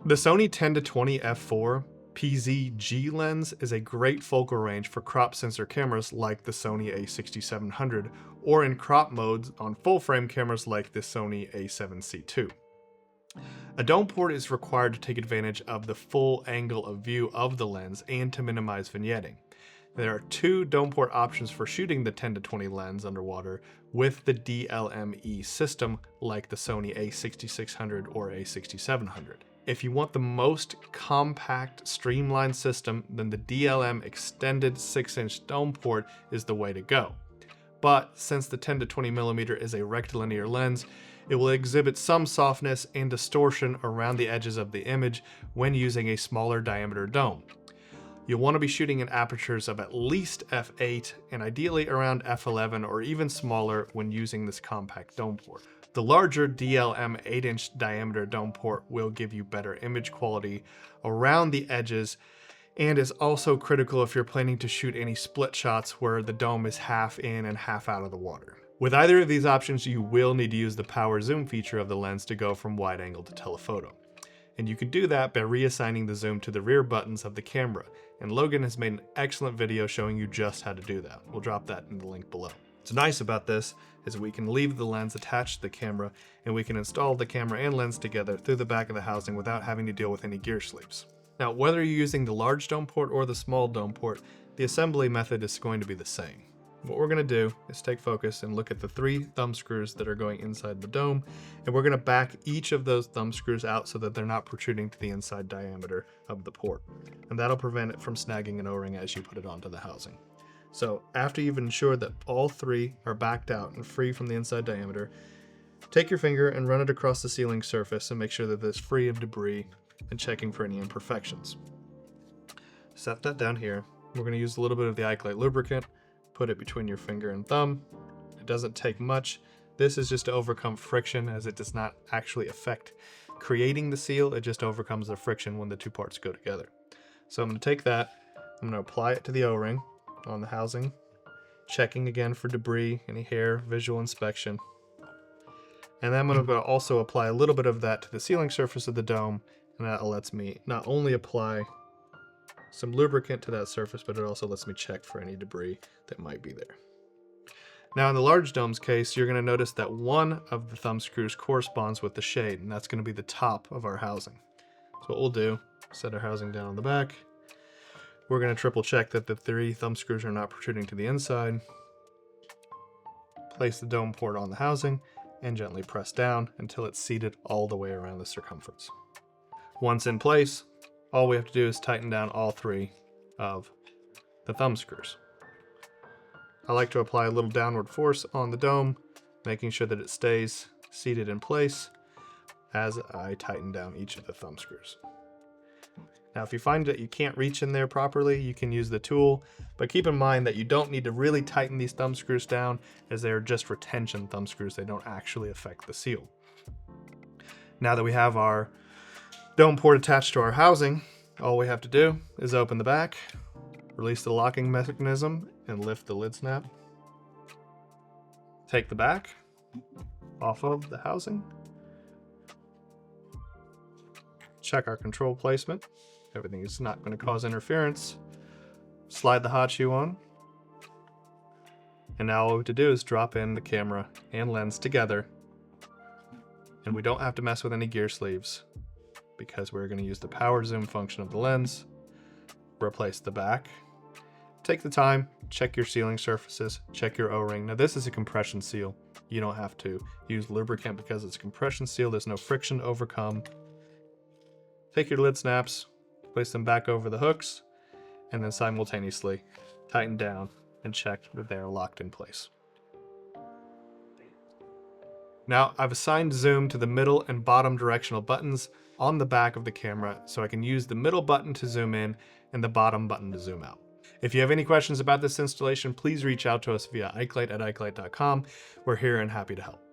The Sony 10-20 f4 PZG lens is a great focal range for crop sensor cameras like the Sony A6700, or in crop modes on full frame cameras like the Sony A7C II. A dome port is required to take advantage of the full angle of view of the lens and to minimize vignetting. There are two dome port options for shooting the 10-20 lens underwater with the DLME system like the Sony A6600 or A6700. If you want the most compact, streamlined system, then the DLM extended 6-inch dome port is the way to go. But since the 10-20mm is a rectilinear lens, it will exhibit some softness and distortion around the edges of the image when using a smaller diameter dome. You'll want to be shooting in apertures of at least f8 and ideally around f11 or even smaller when using this compact dome port. The larger DLM 8-inch diameter dome port will give you better image quality around the edges and is also critical if you're planning to shoot any split shots where the dome is half in and half out of the water. With either of these options, you will need to use the power zoom feature of the lens to go from wide angle to telephoto. And you can do that by reassigning the zoom to the rear buttons of the camera. And Logan has made an excellent video showing you just how to do that. We'll drop that in the link below. What's nice about this is we can leave the lens attached to the camera and we can install the camera and lens together through the back of the housing without having to deal with any gear sleeves. Now, whether you're using the large dome port or the small dome port, the assembly method is going to be the same. What we're going to do is take focus and look at the 3 thumb screws that are going inside the dome, and we're going to back each of those thumb screws out so that they're not protruding to the inside diameter of the port. And that'll prevent it from snagging an O-ring as you put it onto the housing. So after you've ensured that all 3 are backed out and free from the inside diameter, take your finger and run it across the sealing surface and make sure that it's free of debris and checking for any imperfections. Set that down here. We're going to use a little bit of the Ikelite lubricant. Put it between your finger and thumb. It doesn't take much. This is just to overcome friction, as it does not actually affect creating the seal. It just overcomes the friction when the 2 parts go together. So I'm going to take that, I'm going to apply it to the O-ring on the housing, checking again for debris, any hair, visual inspection. And then I'm going to also apply a little bit of that to the sealing surface of the dome, and that lets me not only apply some lubricant to that surface, but it also lets me check for any debris that might be there. Now in the large dome's case, you're going to notice that one of the thumb screws corresponds with the shade, and that's going to be the top of our housing. So what we'll do, set our housing down on the back. We're going to triple check that the 3 thumb screws are not protruding to the inside. Place the dome port on the housing and gently press down until it's seated all the way around the circumference. Once in place, all we have to do is tighten down all 3 of the thumb screws. I like to apply a little downward force on the dome, making sure that it stays seated in place as I tighten down each of the thumb screws. Now, if you find that you can't reach in there properly, you can use the tool, but keep in mind that you don't need to really tighten these thumb screws down, as they are just retention thumb screws. They don't actually affect the seal. Now that we have our dome port attached to our housing, all we have to do is open the back, release the locking mechanism, and lift the lid snap. Take the back off of the housing. Check our control placement. Everything is not going to cause interference. Slide the hot shoe on. And now all we have to do is drop in the camera and lens together. And we don't have to mess with any gear sleeves, because we're going to use the power zoom function of the lens, replace the back. Take the time, check your sealing surfaces, check your O-ring. Now this is a compression seal. You don't have to use lubricant because it's a compression seal. There's no friction to overcome. Take your lid snaps, place them back over the hooks, and then simultaneously tighten down and check that they are locked in place. Now I've assigned zoom to the middle and bottom directional buttons on the back of the camera, so I can use the middle button to zoom in and the bottom button to zoom out. If you have any questions about this installation, please reach out to us via ikelite@ikelite.com. We're here and happy to help.